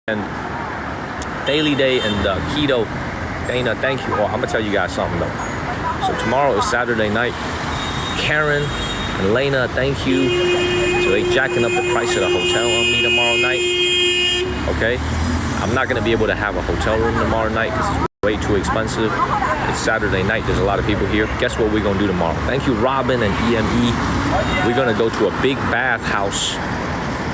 and daily day and keto. Dana, thank you. Oh, I'm gonna tell you guys something though. So tomorrow is Saturday night. Karen and Lena, thank you. So they jacking up the price of the hotel on me tomorrow night. Okay, I'm not gonna be able to have a hotel room tomorrow night because it's way too expensive. It's Saturday night. There's a lot of people here. Guess what we're gonna do tomorrow? Thank you, Robin and EME. We're gonna go to a big bathhouse.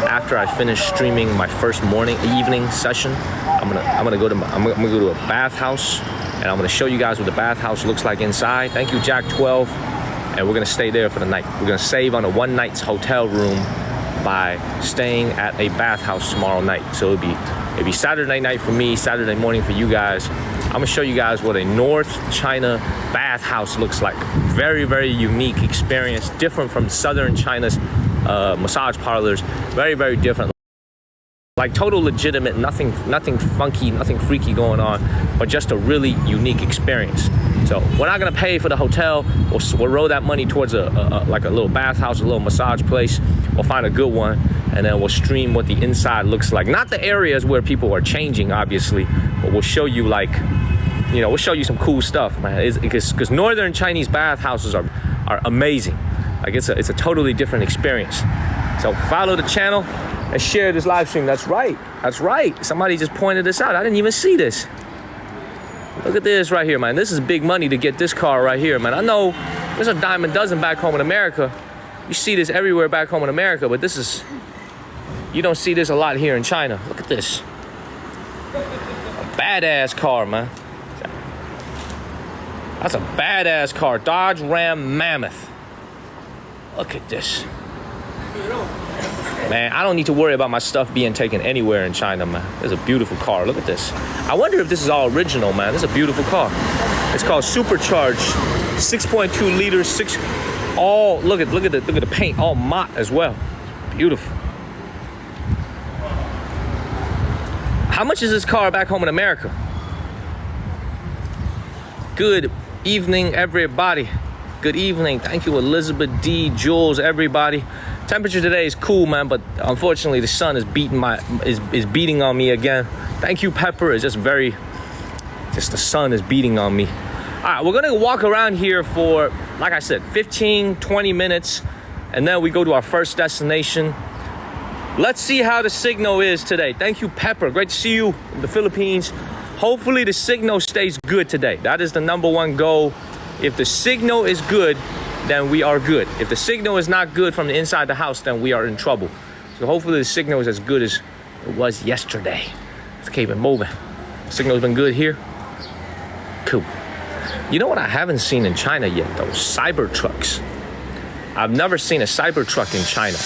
After I finish streaming my first evening session, I'm gonna go to a bathhouse, and I'm gonna show you guys what the bathhouse looks like inside. Thank you, Jack12, and we're gonna stay there for the night. We're gonna save on a one night's hotel room by staying at a bathhouse tomorrow night. So it'll be Saturday night for me, Saturday morning for you guys. I'm gonna show you guys what a North China bathhouse looks like. Very, very unique experience, different from Southern China's massage parlors. Very, very different. Like total legitimate, nothing funky, nothing freaky going on, but just a really unique experience. So we're not gonna pay for the hotel. We'll roll that money towards like a little bathhouse, a little massage place. We'll find a good one, and then we'll stream what the inside looks like. Not the areas where people are changing, obviously, but we'll show you we'll show you some cool stuff, man. Because Northern Chinese bathhouses are amazing. Like it's a totally different experience. So follow the channel and share this live stream. That's right. Somebody just pointed this out. I didn't even see this. Look at this right here, man. This is big money to get this car right here, man. I know there's a dime a dozen back home in America. You see this everywhere back home in America, but you don't see this a lot here in China. Look at this. A badass car, man. That's a badass car. Dodge Ram Mammoth. Look at this. Man, I don't need to worry about my stuff being taken anywhere in China, man. It's a beautiful car. Look at this. I wonder if this is all original, man. This is a beautiful car. It's called Supercharged. 6.2 liters, look at the paint, all matte as well. Beautiful. How much is this car back home in America? Good evening, everybody. Good evening. Thank you, Elizabeth D, Jules, everybody. Temperature today is cool, man, but unfortunately the sun is beating on me again. Thank you, Pepper. It's just the sun is beating on me. All right, we're gonna walk around here for, like I said, 15, 20 minutes, and then we go to our first destination. Let's see how the signal is today. Thank you, Pepper. Great to see you in the Philippines. Hopefully the signal stays good today. That is the number one goal. If the signal is good, then we are good. If the signal is not good from the inside the house, then we are in trouble. So hopefully the signal is as good as it was yesterday. Let's keep it moving. Signal's been good here. Cool. You know what I haven't seen in China yet, though? Cyber trucks. I've never seen a cyber truck in China.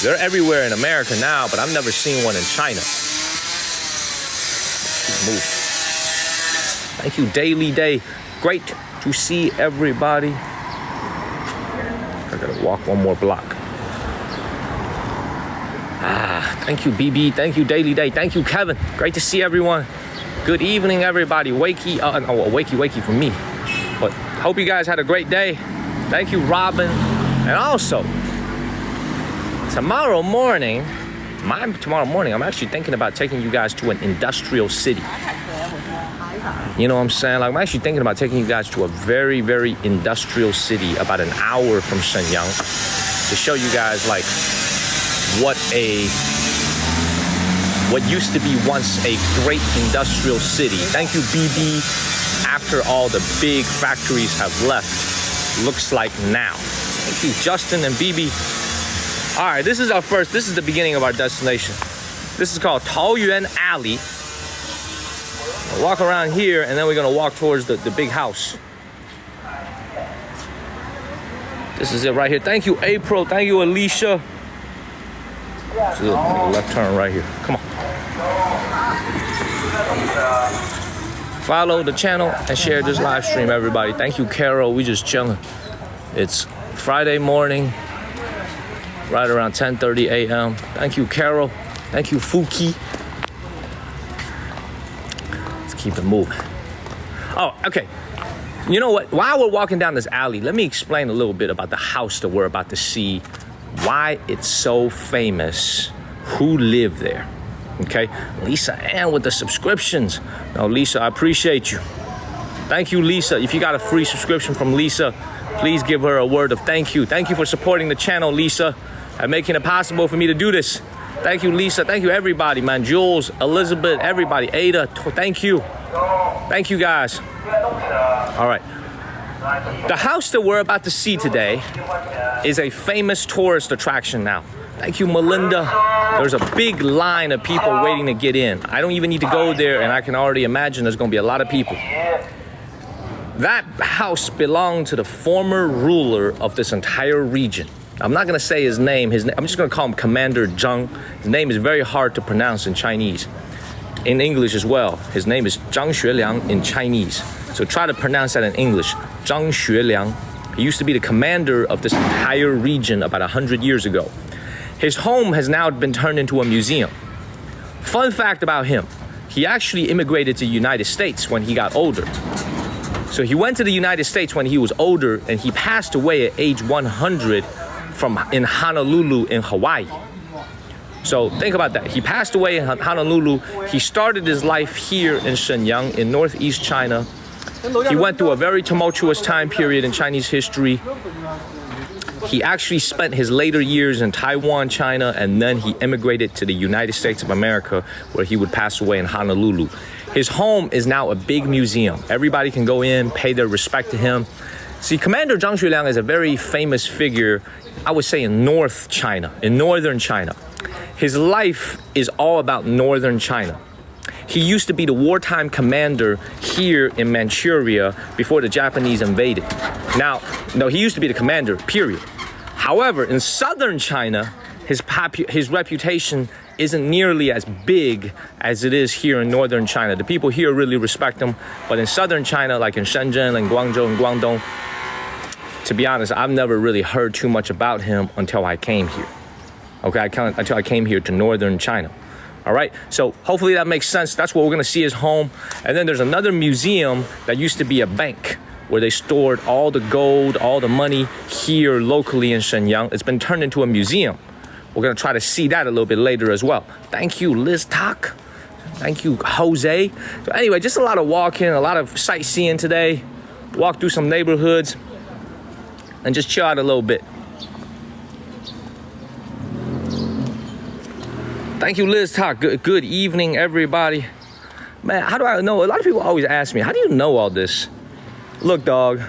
They're everywhere in America now, but I've never seen one in China. Move. Thank you, Daily Day. Great to see everybody. I gotta walk one more block. Thank you, BB. Thank you, Daily Day. Thank you, Kevin. Great to see everyone. Good evening, everybody. Wakey for me. But hope you guys had a great day. Thank you, Robin. And also, tomorrow morning, I'm actually thinking about taking you guys to an industrial city. You know what I'm saying? Like, I'm actually thinking about taking you guys to a very, very industrial city about an hour from Shenyang to show you guys like what used to be once a great industrial city. Thank you, BB. After all the big factories have left, looks like now. Thank you, Justin and BB. All right, this is the beginning of our destination. This is called Taoyuan Alley. We'll walk around here, and then we're gonna walk towards the big house. This is it right here. Thank you, April. Thank you, Alicia. This is a left turn right here. Come on. Follow the channel and share this live stream, everybody. Thank you, Carol. We just chilling. It's Friday morning, right around 10:30 a.m. Thank you, Carol. Thank you, Fuki. Keep it moving. Oh, okay. You know what? While we're walking down this alley, let me explain a little bit about the house that we're about to see, why it's so famous, who lived there. Okay, Lisa Ann with the subscriptions. Now, Lisa, I appreciate you. Thank you, Lisa. If you got a free subscription from Lisa, please give her a word of thank you. Thank you for supporting the channel, Lisa, and making it possible for me to do this. Thank you, Lisa. Thank you, everybody, man. Jules, Elizabeth, everybody, Ada, thank you. Thank you, guys. All right. The house that we're about to see today is a famous tourist attraction now. Thank you, Melinda. There's a big line of people waiting to get in. I don't even need to go there, and I can already imagine there's going to be a lot of people. That house belonged to the former ruler of this entire region. I'm not going to say his name. I'm just going to call him Commander Zhang. His name is very hard to pronounce in Chinese. In English as well. His name is Zhang Xueliang in Chinese. So try to pronounce that in English. Zhang Xueliang. He used to be the commander of this entire region about 100 years ago. His home has now been turned into a museum. Fun fact about him, he actually immigrated to the United States when he got older. So he went to the United States when he was older, and he passed away at age 100 in Honolulu in Hawaii. So think about that. He passed away in Honolulu. He started his life here in Shenyang in northeast China. He went through a very tumultuous time period in Chinese history. He actually spent his later years in Taiwan, China, and then he immigrated to the United States of America, where he would pass away in Honolulu. His home is now a big museum. Everybody can go in, pay their respect to him. See, Commander Zhang Xueliang is a very famous figure, I would say, in North China, in northern China. His life is all about northern China. He used to be the wartime commander here in Manchuria before the Japanese invaded. No, he used to be the commander, period. However, in southern China, his reputation isn't nearly as big as it is here in northern China. The people here really respect him, but in southern China, like in Shenzhen and Guangzhou and Guangdong, to be honest, I've never really heard too much about him until I came here. Okay, until I came here to northern China. All right, so hopefully that makes sense. That's what we're gonna see his home. And then there's another museum that used to be a bank where they stored all the gold, all the money here locally in Shenyang. It's been turned into a museum. We're gonna try to see that a little bit later as well. Thank you, Liz Tak. Thank you, Jose. So anyway, just a lot of walking, a lot of sightseeing today. Walk through some neighborhoods and just chill out a little bit. Thank you, Liz Tak. Good evening, everybody. Man, how do I know? A lot of people always ask me, how do you know all this? Look, dog,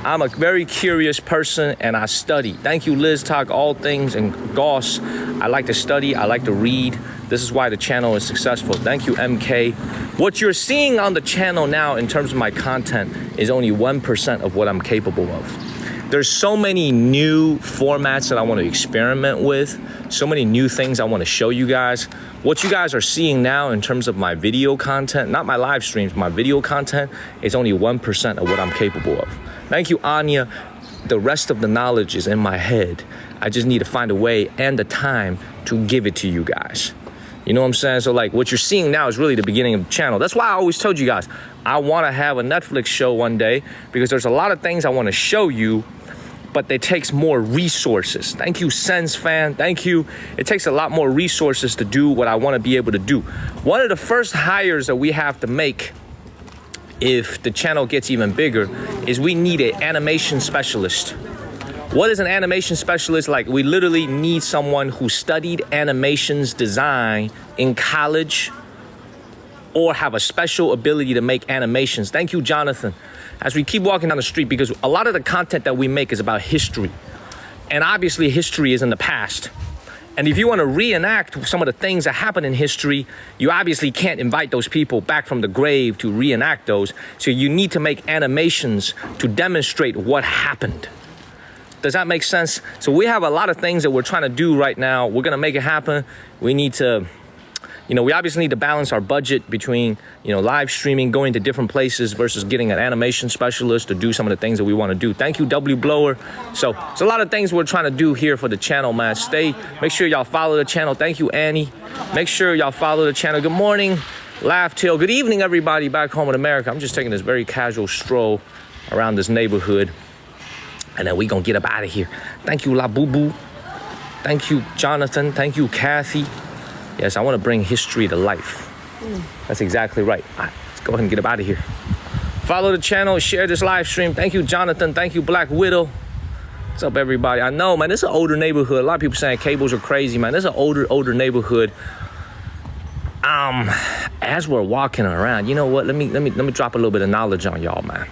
I'm a very curious person and I study. Thank you, Liz Tak, all things and Goss. I like to study, I like to read. This is why the channel is successful. Thank you, MK. What you're seeing on the channel now in terms of my content is only 1% of what I'm capable of. There's so many new formats that I want to experiment with, so many new things I want to show you guys. What you guys are seeing now in terms of my video content, not my live streams, my video content, is only 1% of what I'm capable of. Thank you, Anya. The rest of the knowledge is in my head. I just need to find a way and the time to give it to you guys. You know what I'm saying? So like what you're seeing now is really the beginning of the channel. That's why I always told you guys, I want to have a Netflix show one day because there's a lot of things I want to show you, but it takes more resources. Thank you, Sense Fan. Thank you. It takes a lot more resources to do what I want to be able to do. One of the first hires that we have to make if the channel gets even bigger is we need an animation specialist. What is an animation specialist? Like, we literally need someone who studied animations design in college or have a special ability to make animations. Thank you, Jonathan. As we keep walking down the street, because a lot of the content that we make is about history. And obviously history is in the past. And if you want to reenact some of the things that happened in history, you obviously can't invite those people back from the grave to reenact those. So you need to make animations to demonstrate what happened. Does that make sense? So we have a lot of things that we're trying to do right now. We're going to make it happen. We need to, we obviously need to balance our budget between, live streaming, going to different places versus getting an animation specialist to do some of the things that we want to do. Thank you, W Blower. So it's a lot of things we're trying to do here for the channel, man. Make sure y'all follow the channel. Thank you, Annie. Make sure y'all follow the channel. Good morning, Laugh Till. Good evening, everybody back home in America. I'm just taking this very casual stroll around this neighborhood. And then we gonna get up out of here. Thank you, La Boo Boo. Thank you, Jonathan. Thank you, Kathy. Yes, I want to bring history to life. That's exactly right. All right, let's go ahead and get up out of here. Follow the channel, share this live stream. Thank you, Jonathan. Thank you, Black Widow. What's up, everybody? I know, man, this is an older neighborhood. A lot of people saying cables are crazy, man. This is an older neighborhood. As we're walking around, you know what? Let me drop a little bit of knowledge on y'all, man.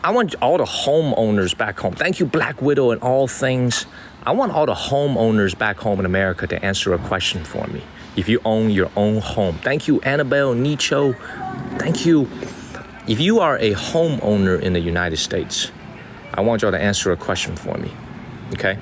I want all the homeowners back home. Thank you, Black Widow and all things. I want all the homeowners back home in America to answer a question for me. If you own your own home. Thank you, Annabelle, Nicho. Thank you. If you are a homeowner in the United States, I want y'all to answer a question for me, okay?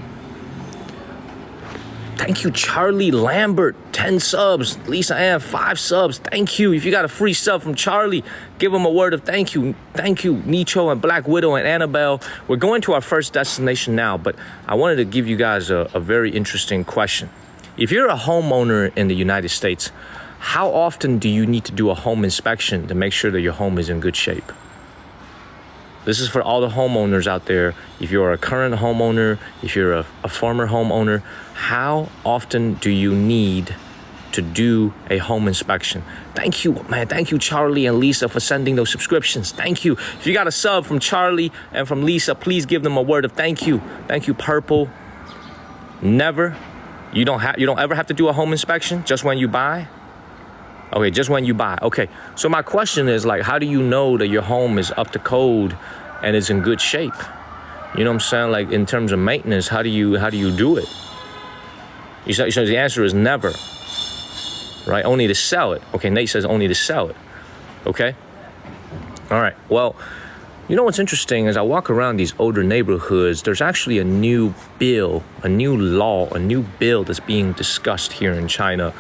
Thank you, Charlie Lambert, 10 subs. Lisa Ann, 5 subs. Thank you. If you got a free sub from Charlie, give him a word of thank you. Thank you, Nicho and Black Widow and Annabelle. We're going to our first destination now, but I wanted to give you guys a very interesting question. If you're a homeowner in the United States, how often do you need to do a home inspection to make sure that your home is in good shape? This is for all the homeowners out there. If you're a current homeowner, if you're a former homeowner, how often do you need to do a home inspection? Thank you, man. Thank you, Charlie and Lisa, for sending those subscriptions. Thank you. If you got a sub from Charlie and from Lisa, please give them a word of thank you. Thank you, Purple. Never. You don't ever have to do a home inspection just when you buy? Okay, just when you buy. Okay, so my question is, like, how do you know that your home is up to code and is in good shape? You know what I'm saying? Like, in terms of maintenance, how do you do it? So the answer is never, right? Only to sell it. Okay, Nate says only to sell it. Okay? All right, well, you know what's interesting is I walk around these older neighborhoods, there's actually a new bill, a new law, a new bill that's being discussed here in China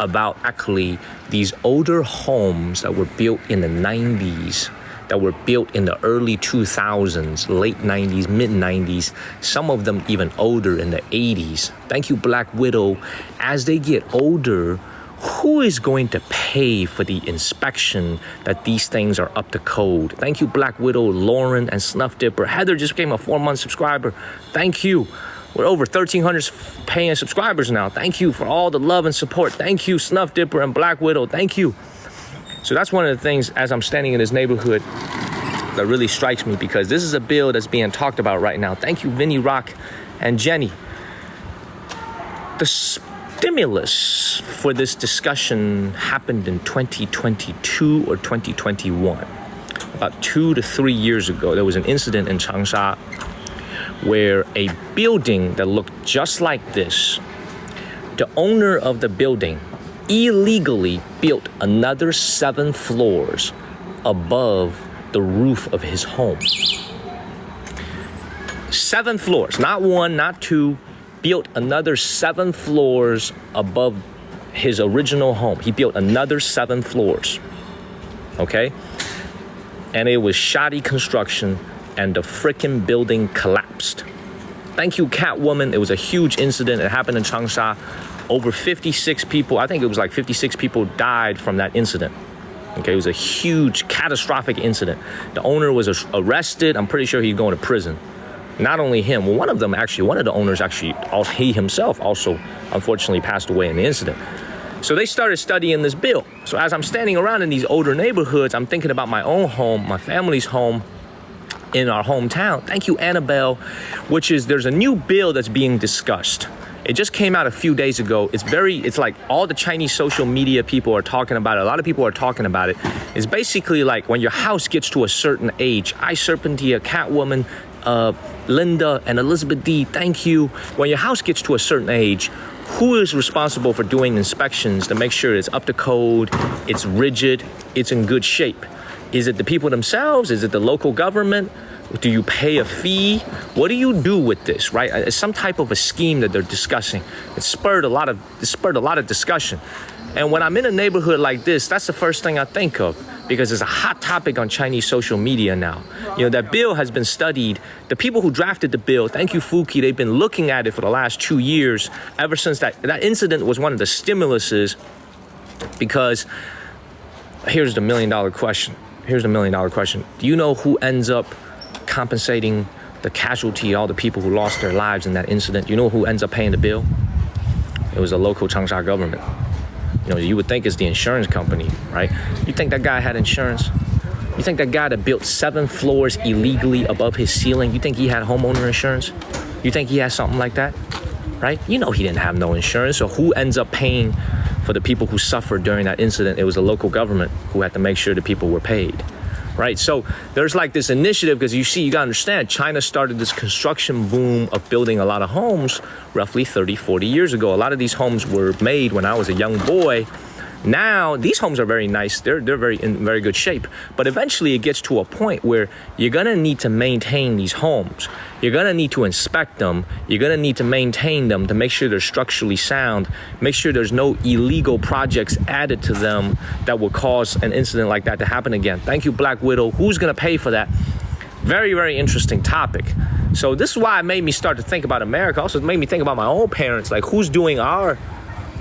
about actually these older homes that were built in the 90s, that were built in the early 2000s, late 90s, mid 90s, some of them even older in the 80s. Thank you, Black Widow. As they get older, who is going to pay for the inspection that these things are up to code? Thank you, Black Widow, Lauren, and Snuff Dipper. Heather just became a 4-month subscriber. Thank you. We're over 1,300 paying subscribers now. Thank you for all the love and support. Thank you, Snuff Dipper and Black Widow. Thank you. So that's one of the things, as I'm standing in this neighborhood, that really strikes me, because this is a bill that's being talked about right now. Thank you, Vinny Rock and Jenny. The stimulus for this discussion happened in 2022 or 2021. About 2 to 3 years ago, there was an incident in Changsha where a building that looked just like this, the owner of the building illegally built another 7 floors above the roof of his home. 7 floors, not 1, not 2, built another 7 floors above his original home. He built another 7 floors, okay? And it was shoddy construction, and the frickin' building collapsed. Thank you, Catwoman. It was a huge incident. It happened in Changsha. Over 56 people, I think it was like 56 people died from that incident. Okay, it was a huge, catastrophic incident. The owner was arrested. I'm pretty sure he's going to prison. Not only him, well, one of the owners actually, he himself also unfortunately passed away in the incident. So they started studying this bill. So as I'm standing around in these older neighborhoods, I'm thinking about my own home, my family's home, in our hometown. Thank you, Annabelle, there's a new bill that's being discussed. It just came out a few days ago. It's like all the Chinese social media people are talking about it. A lot of people are talking about it. It's basically like when your house gets to a certain age. Serpentia, Catwoman, Linda, and Elizabeth D, thank you. When your house gets to a certain age, who is responsible for doing inspections to make sure it's up to code, it's rigid, it's in good shape? Is it the people themselves? Is it the local government? Do you pay a fee? What do you do with this, right? It's some type of a scheme that they're discussing. It spurred a lot of discussion. And when I'm in a neighborhood like this, that's the first thing I think of, because it's a hot topic on Chinese social media now. You know, that bill has been studied. The people who drafted the bill, thank you, Fuki, they've been looking at it for the last 2 years, ever since that incident was one of the stimuluses, because here's the $1 million question. Do you know who ends up compensating the casualty, all the people who lost their lives in that incident? Do you know who ends up paying the bill? It was a local Changsha government. You would think it's the insurance company, right? You think that guy had insurance? You think that guy that built 7 floors illegally above his ceiling, you think he had homeowner insurance? You think he has something like that, right? He didn't have no insurance. So who ends up paying for the people who suffered during that incident? It was the local government who had to make sure the people were paid, right? So there's like this initiative, because you gotta understand, China started this construction boom of building a lot of homes roughly 30, 40 years ago. A lot of these homes were made when I was a young boy. Now, these homes are very nice. They're in very good shape. But eventually it gets to a point where you're gonna need to maintain these homes. You're gonna need to inspect them. You're gonna need to maintain them to make sure they're structurally sound, make sure there's no illegal projects added to them that will cause an incident like that to happen again. Thank you, Black Widow. Who's gonna pay for that? Very, very interesting topic. So this is why it made me start to think about America. Also, it made me think about my own parents, like who's doing our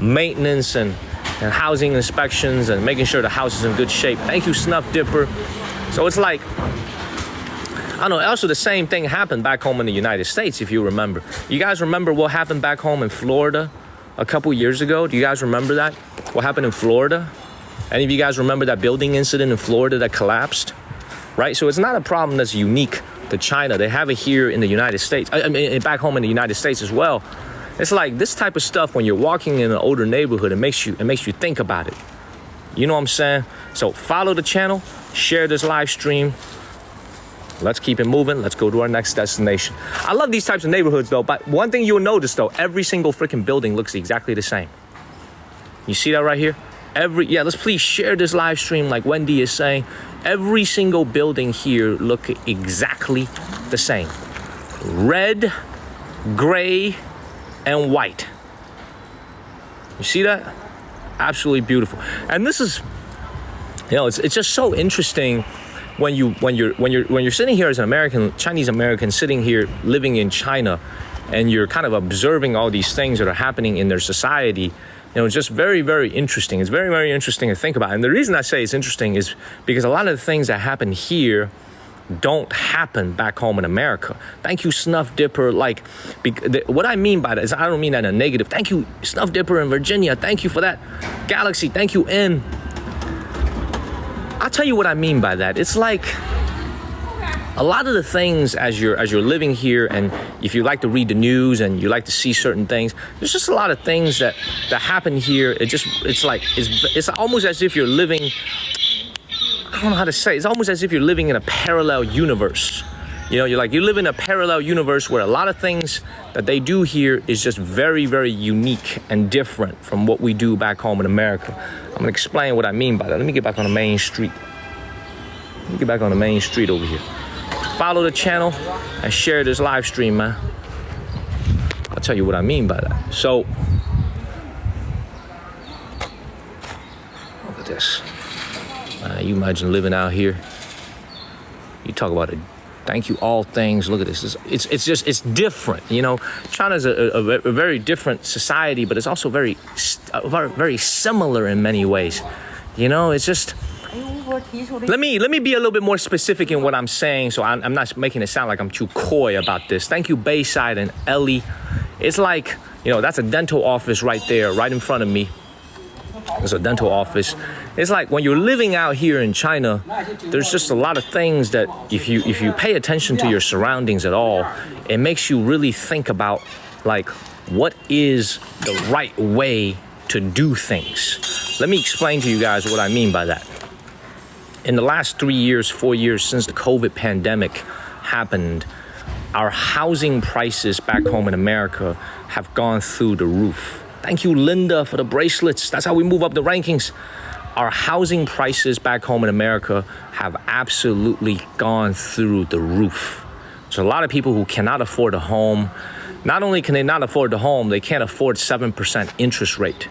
maintenance and housing inspections and making sure the house is in good shape. Thank you, Snuff Dipper. So it's like, I don't know, also the same thing happened back home in the United States, if you remember. You guys remember what happened back home in Florida a couple years ago? Do you guys remember that? What happened in Florida? Any of you guys remember that building incident in Florida that collapsed? Right? So it's not a problem that's unique to China. They have it here in the United States. I mean, back home in the United States as well. It's like this type of stuff when you're walking in an older neighborhood, it makes you think about it. You know what I'm saying? So follow the channel, share this live stream. Let's keep it moving. Let's go to our next destination. I love these types of neighborhoods though, but one thing you'll notice though, every single freaking building looks exactly the same. You see that right here? Let's please share this live stream like Wendy is saying. Every single building here look exactly the same. Red, gray, and white. You see that? Absolutely beautiful. And this is, it's just so interesting when you're sitting here as an American, Chinese American, sitting here living in China, and you're kind of observing all these things that are happening in their society. It's just very, very interesting. It's very, very interesting to think about. And the reason I say it's interesting is because a lot of the things that happen here don't happen back home in America. Thank you, Snuff Dipper. What I mean by that is I don't mean that in a negative. Thank you, Snuff Dipper in Virginia. Thank you for that. Galaxy, thank you, N. I'll tell you what I mean by that. It's like a lot of the things as you're living here, and if you like to read the news and you like to see certain things, there's just a lot of things that happen here. It's almost as if you're living, I don't know how to say it. It's almost as if you're living in a parallel universe. You live in a parallel universe where a lot of things that they do here is just very, very unique and different from what we do back home in America. I'm gonna explain what I mean by that. Let me get back on the main street. Over here. Follow the channel and share this live stream, man. I'll tell you what I mean by that. So, look at this. You imagine living out here. You talk about it. Thank you, all things. Look at this. It's different. China's a very different society, but it's also very similar in many ways. It's just. Let me be a little bit more specific in what I'm saying, so I'm not making it sound like I'm too coy about this. Thank you, Bayside and Ellie. It's like, that's a dental office right there, right in front of me. It's a dental office. It's like when you're living out here in China, there's just a lot of things that if you pay attention to your surroundings at all, it makes you really think about like what is the right way to do things. Let me explain to you guys what I mean by that. In the last 3 years, 4 years since the COVID pandemic happened, our housing prices back home in America have gone through the roof. Thank you, Linda, for the bracelets. That's how we move up the rankings. Our housing prices back home in America have absolutely gone through the roof. There's a lot of people who cannot afford a home. Not only can they not afford the home, they can't afford 7% interest rate.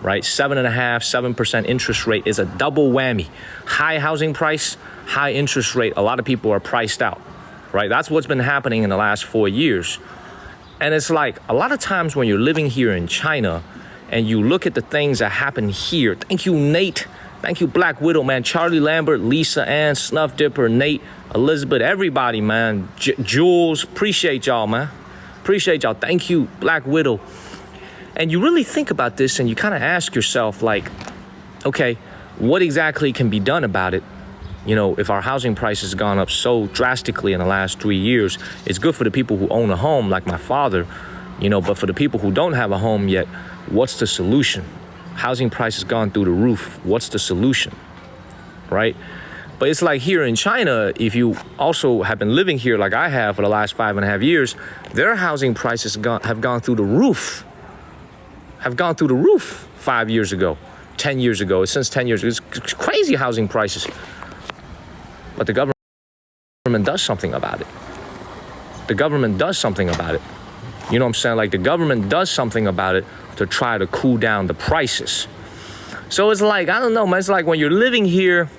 Right? 7% interest rate is a double whammy. High housing price, high interest rate. A lot of people are priced out, right? That's what's been happening in the last 4 years. And it's like a lot of times when you're living here in China and you look at the things that happen here. Thank you, Nate. Thank you, Black Widow, man. Charlie Lambert, Lisa Ann, Snuff Dipper, Nate, Elizabeth, everybody, man. Jules, appreciate y'all, man. Appreciate y'all. Thank you, Black Widow. And you really think about this and you kind of ask yourself, like, okay, what exactly can be done about it? You know, if our housing price has gone up so drastically in the last 3 years, it's good for the people who own a home, like my father, you know, but for the people who don't have a home yet, what's the solution? Housing price has gone through the roof. What's the solution, right? But it's like here in China, if you also have been living here like I have for the last 5.5 years, their housing prices have gone through the roof. Have gone through the roof 5 years ago, 10 years ago. Since 10 years ago, it's crazy housing prices. But the government does something about it. The government does something about it. You know what I'm saying? Like the government does something about it to try to cool down the prices. So it's like, I don't know, man. It's like when you're living here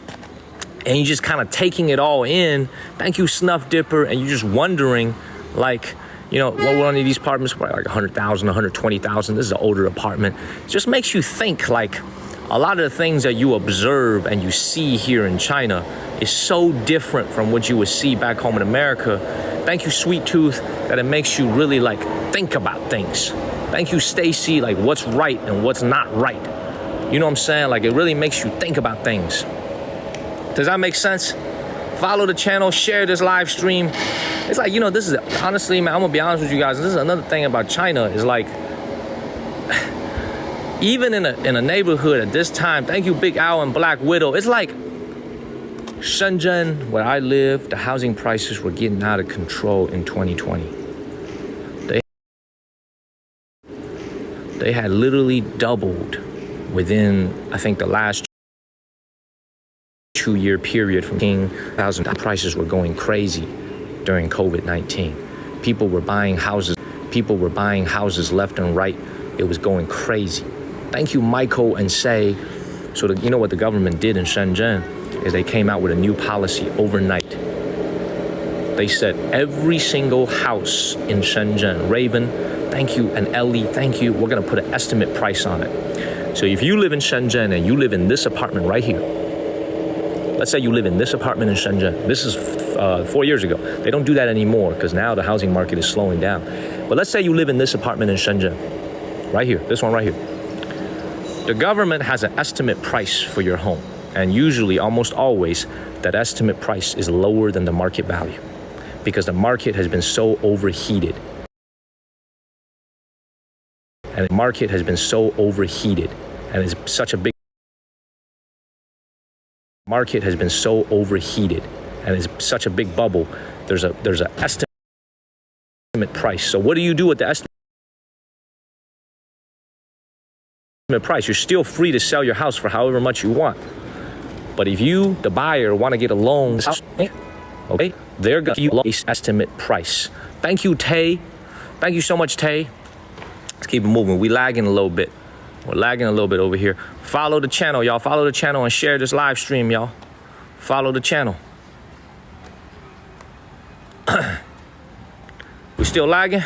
and you're just kind of taking it all in. Thank you, Snuff Dipper. And you're just wondering, like, you know, what one of these apartments, like 100,000, 120,000. This is an older apartment. It just makes you think, like, a lot of the things that you observe and you see here in China is so different from what you would see back home in America. Thank you, Sweet Tooth, that it makes you really, like, think about things. Thank you, Stacy, like, what's right and what's not right. You know what I'm saying? Like, it really makes you think about things. Does that make sense? Follow the channel, share this live stream. It's like, you know, this is, honestly, man, I'm gonna be honest with you guys. This is another thing about China is like, even in a neighborhood at this time, thank you, Big Owl and Black Widow. It's like Shenzhen, where I live, the housing prices were getting out of control in 2020. They had literally doubled within, I think, the last 2-year period from 10,000. Prices were going crazy during COVID-19. People were buying houses. People were buying houses left and right. It was going crazy. Thank you, Michael and Say. So you know what the government did in Shenzhen is they came out with a new policy overnight. They said every single house in Shenzhen, Raven, thank you, and Ellie, thank you, we're gonna put an estimate price on it. So if you live in Shenzhen and you live in this apartment right here, let's say you live in this apartment in Shenzhen. This is 4 years ago. They don't do that anymore because now the housing market is slowing down. But let's say you live in this apartment in Shenzhen, right here, this one right here. The government has an estimate price for your home. And usually, almost always, that estimate price is lower than the market value because the market has been so overheated. And the market has been so overheated and it's such a big market has been so overheated and it's such a big bubble. There's an estimate price. So what do you do with the estimate price? You're still free to sell your house for however much you want. But if you, the buyer, want to get a loan, okay, they're going to give you an estimate price. Thank you, Tay. Thank you so much, Tay. Let's keep it moving. We lagging a little bit. We're lagging a little bit over here. Follow the channel, y'all. Follow the channel and share this live stream, y'all. Follow the channel. We still lagging?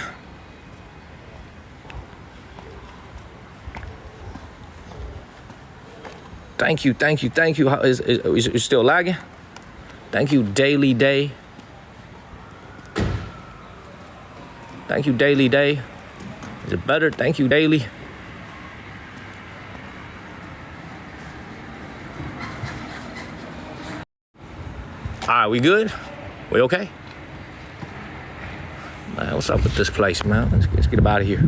Thank you, thank you, thank you. Is it still lagging? Thank you, Daily Day. Thank you, Daily Day. Is it better? Thank you, Daily. All right, we good? We okay? Man, what's up with this place, man? Let's get up out of here.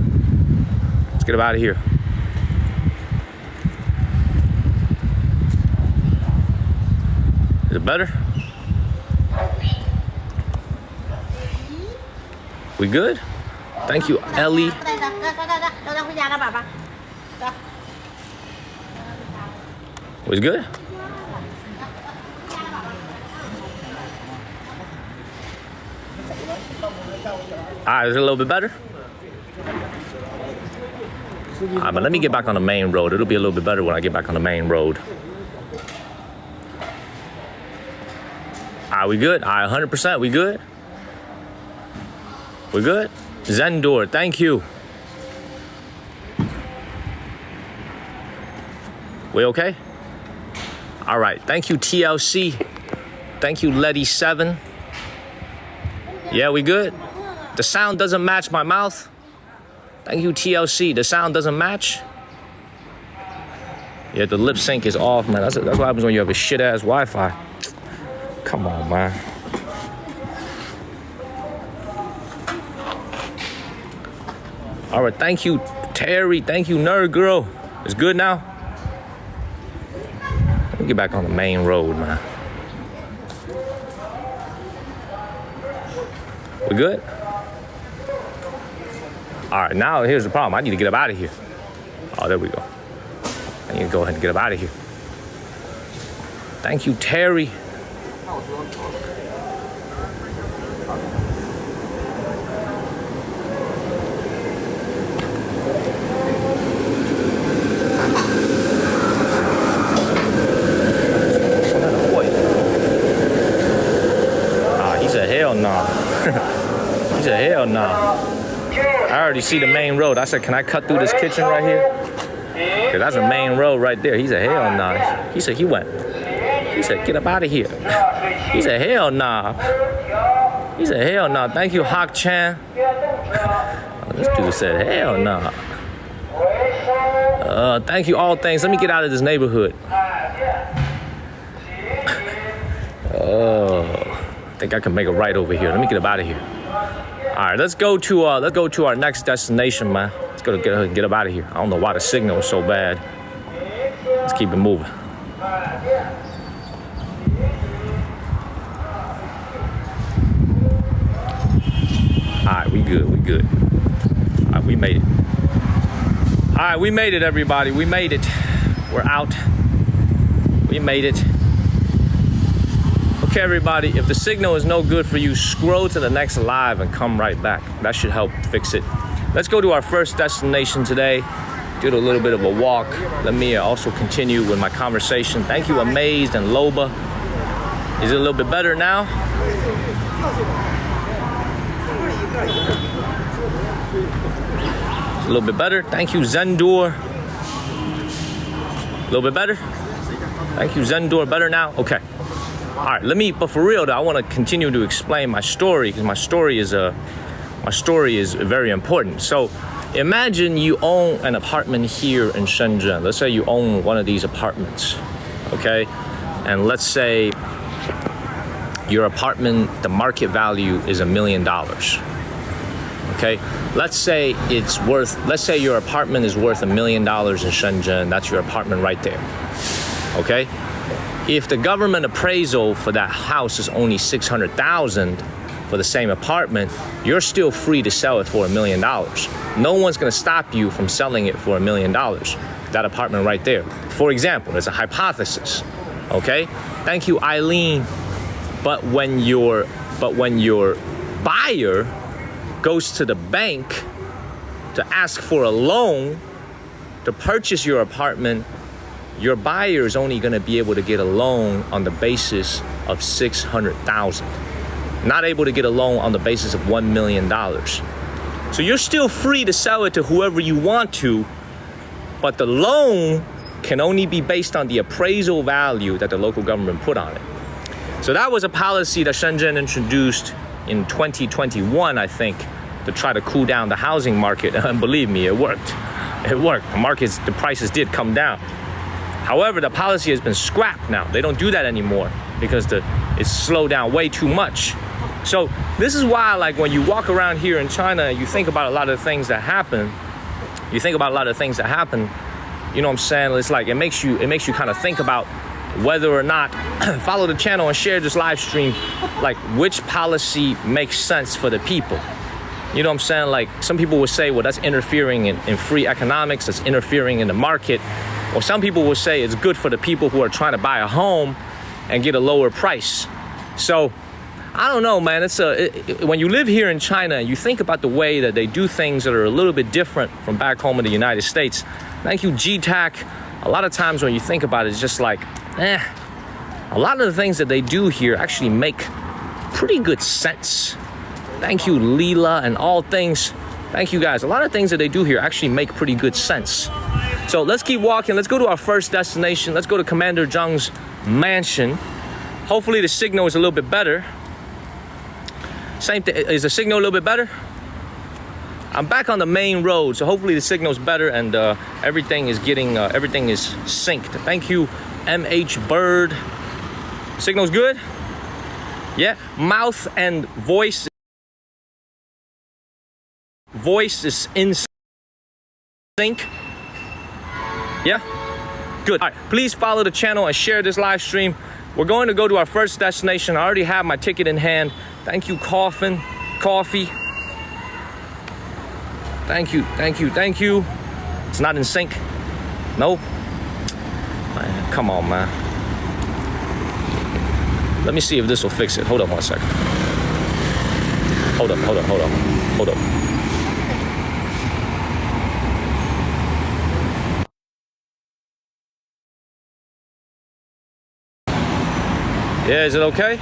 Let's get up out of here. Is it better? We good? Thank you, Ellie. Was good? Alright, is it a little bit better? Alright, but let me get back on the main road. It'll be a little bit better when I get back on the main road. Alright, we good? Alright, 100%, we good? We good? Zendor, thank you. We okay? All right, thank you, TLC. Thank you, Letty7. Yeah, we good? The sound doesn't match my mouth. Thank you, TLC. The sound doesn't match. Yeah, the lip sync is off, man. That's what happens when you have a shit-ass Wi-Fi. Come on, man. All right, thank you, Terry. Thank you, Nerd Girl. It's good now? Let me get back on the main road, man. We good? All right, now here's the problem. I need to get up out of here. Oh, there we go. I need to go ahead and get up out of here. Thank you, Terry. He said, hell no. He said, hell no. I already see the main road. I said, can I cut through this kitchen right here? Cause that's a main road right there. He said, hell nah. He said, he said, get up out of here. He said, hell nah. He said, hell nah. Thank you, Hawk Chan. Oh, this dude said, hell nah. Thank you, all things. Let me get out of this neighborhood. Oh, I think I can make a right over here. Let me get up out of here. All right, let's go to our next destination, man. Let's go to get up out of here. I don't know why the signal is so bad. Let's keep it moving. All right, we good. All right, we made it. All right, we made it, everybody. We made it. We're out. We made it. Okay, everybody, if the signal is no good for you, scroll to the next live and come right back. That should help fix it. Let's go to our first destination today. Did a little bit of a walk. Let me also continue with my conversation. Thank you, Amazed and Loba. Is it a little bit better now? It's a little bit better. Thank you, Zendur. A little bit better? Thank you, Zendur. Better now? Okay. All right, but for real though, I want to continue to explain my story because my story is very important. So imagine you own an apartment here in Shenyang. Let's say you own one of these apartments, okay? And let's say your apartment, the market value is $1 million, okay? Let's say your apartment is worth $1 million in Shenyang. That's your apartment right there, okay? If the government appraisal for that house is only $600,000 for the same apartment, you're still free to sell it for $1 million. No one's gonna stop you from selling it for $1 million. That apartment right there. For example, it's a hypothesis, okay? Thank you, Eileen. But when your buyer goes to the bank to ask for a loan to purchase your apartment, your buyer is only gonna be able to get a loan on the basis of $600,000. Not able to get a loan on the basis of $1 million. So you're still free to sell it to whoever you want to, but the loan can only be based on the appraisal value that the local government put on it. So that was a policy that Shenzhen introduced in 2021, I think, to try to cool down the housing market. And believe me, it worked. It worked. The prices did come down. However, the policy has been scrapped now. They don't do that anymore because it's slowed down way too much. So this is why, like, when you walk around here in China, you think about a lot of things that happen. You know what I'm saying? It's like it makes you kind of think about whether or not follow the channel and share this live stream, like which policy makes sense for the people. You know what I'm saying? Like some people would say, well, that's interfering in free economics, that's interfering in the market. Or some people will say it's good for the people who are trying to buy a home and get a lower price. So I don't know, man. When you live here in China, you think about the way that they do things that are a little bit different from back home in the United States. Thank you, GTAC. A lot of times when you think about it, it's just like, a lot of the things that they do here actually make pretty good sense. Thank you, Leela and all things. Thank you, guys. A lot of things that they do here actually make pretty good sense. So let's keep walking. Let's go to our first destination. Let's go to Commander Zhang's mansion. Hopefully the signal is a little bit better. Same thing. Is the signal a little bit better? I'm back on the main road, so hopefully the signal's better and everything is synced. Thank you, MH Bird. Signal's good? Yeah, mouth and voice is in sync. Yeah, good. All right, please follow the channel and share this live stream. We're going to go to our first destination. I already have my ticket in hand. Thank you, Coffee. Thank you. It's not in sync. No. Man, come on, man. Let me see if this will fix it. Hold up 1 second. Hold up. Yeah, is it okay?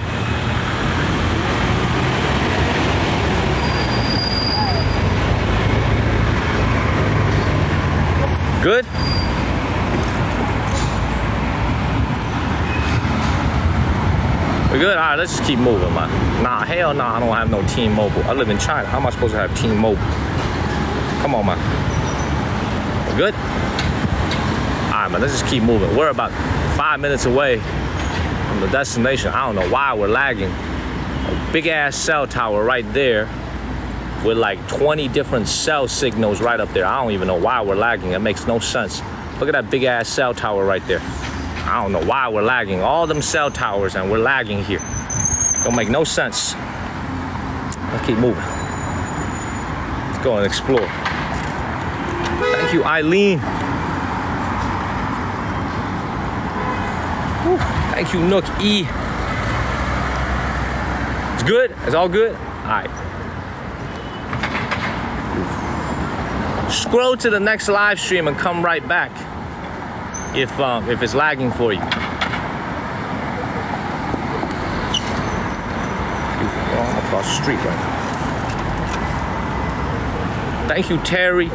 Good? We're good? All right, let's just keep moving, man. Nah, hell nah, I don't have no T-Mobile. I live in China. How am I supposed to have T-Mobile? Come on, man. We're good? All right, man, let's just keep moving. We're about 5 minutes away from the destination. I don't know why we're lagging. A big-ass cell tower right there with like 20 different cell signals right up there. I don't even know why we're lagging. It makes no sense. Look at that big-ass cell tower right there. I don't know why we're lagging. All them cell towers and we're lagging here. Don't make no sense. Let's keep moving. Let's go and explore. Thank you, Eileen. Whew. Thank you, Nook E. It's good? It's all good? All right. Scroll to the next live stream and come right back if it's lagging for you. We're all across the street right now. Thank you, Terry.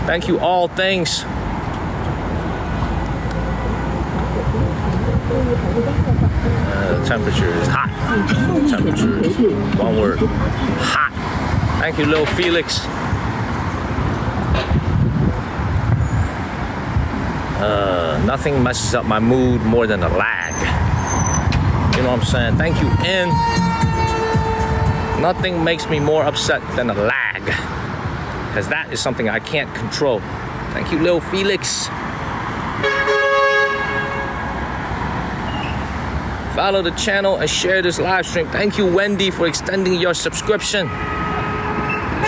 Thank you, All Things. The temperature is hot. Temperature is one word. Hot. Thank you, Lil Felix. Nothing messes up my mood more than a lag. You know what I'm saying? Thank you, N. Nothing makes me more upset than a lag, because that is something I can't control. Thank you, Lil Felix. Follow the channel and share this live stream. Thank you, Wendy, for extending your subscription.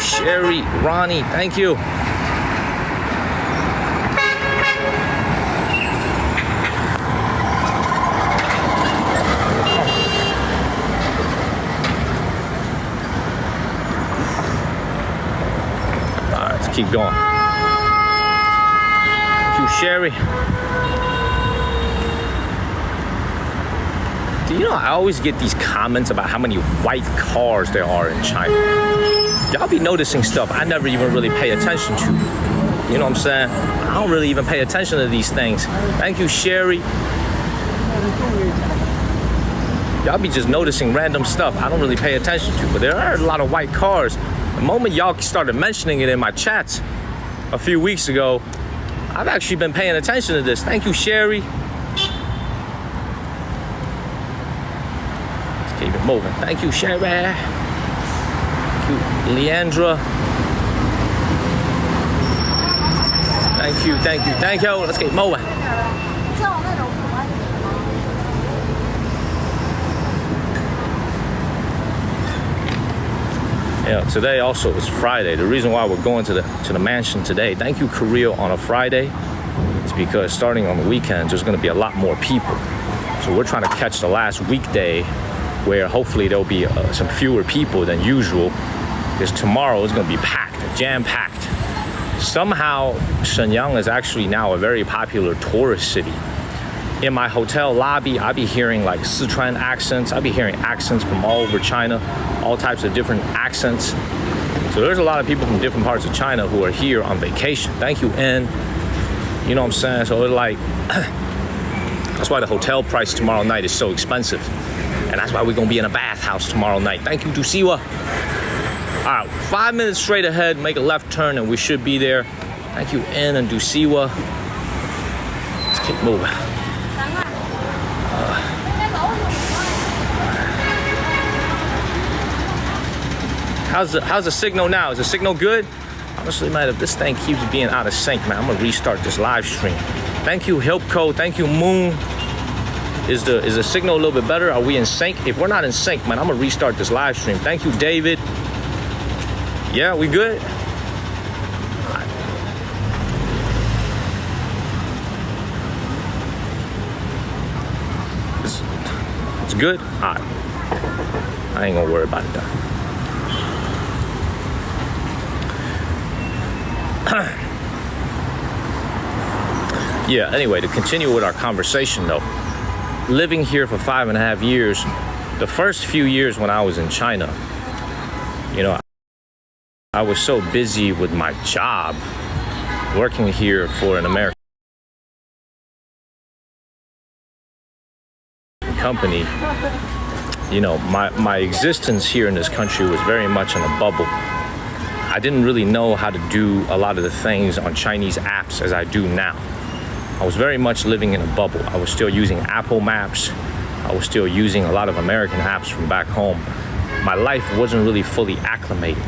Sherry, Ronnie, thank you. Keep going. Thank you, Sherry. Do you know, I always get these comments about how many white cars there are in China. Y'all be noticing stuff I never even really pay attention to. You know what I'm saying? I don't really even pay attention to these things. Thank you, Sherry. Y'all be just noticing random stuff I don't really pay attention to, but there are a lot of white cars. The moment y'all started mentioning it in my chats a few weeks ago, I've actually been paying attention to this. Thank you, Sherry. Let's keep it moving. Thank you, Sherry. Thank you, Leandra. Thank you. Let's keep moving. Yeah, today also is Friday. The reason why we're going to the mansion today, thank you, Korea, on a Friday, is because starting on the weekends, there's going to be a lot more people. So we're trying to catch the last weekday where hopefully there'll be some fewer people than usual, because tomorrow is going to be packed, jam-packed. Somehow, Shenyang is actually now a very popular tourist city. In my hotel lobby, I be hearing like Sichuan accents. I be hearing accents from all over China, all types of different accents. So there's a lot of people from different parts of China who are here on vacation. Thank you, N. You know what I'm saying? So it's like, that's why the hotel price tomorrow night is so expensive. And that's why we're gonna be in a bathhouse tomorrow night. Thank you, Dusiwa. All right, 5 minutes straight ahead, make a left turn, and we should be there. Thank you, N and Dusiwa. Let's keep moving. How's the signal now? Is the signal good? Honestly, man, if this thing keeps being out of sync, man, I'm gonna restart this live stream. Thank you, Hilpco. Thank you, Moon. Is the signal a little bit better? Are we in sync? If we're not in sync, man, I'm gonna restart this live stream. Thank you, David. Yeah, we good? It's good? All right. I ain't gonna worry about it though. Yeah, anyway, to continue with our conversation though, living here for 5.5 years, the first few years when I was in China, you know, I was so busy with my job, working here for an American company. You know, my existence here in this country was very much in a bubble. I didn't really know how to do a lot of the things on Chinese apps as I do now. I was very much living in a bubble. I was still using Apple Maps. I was still using a lot of American apps from back home. My life wasn't really fully acclimated.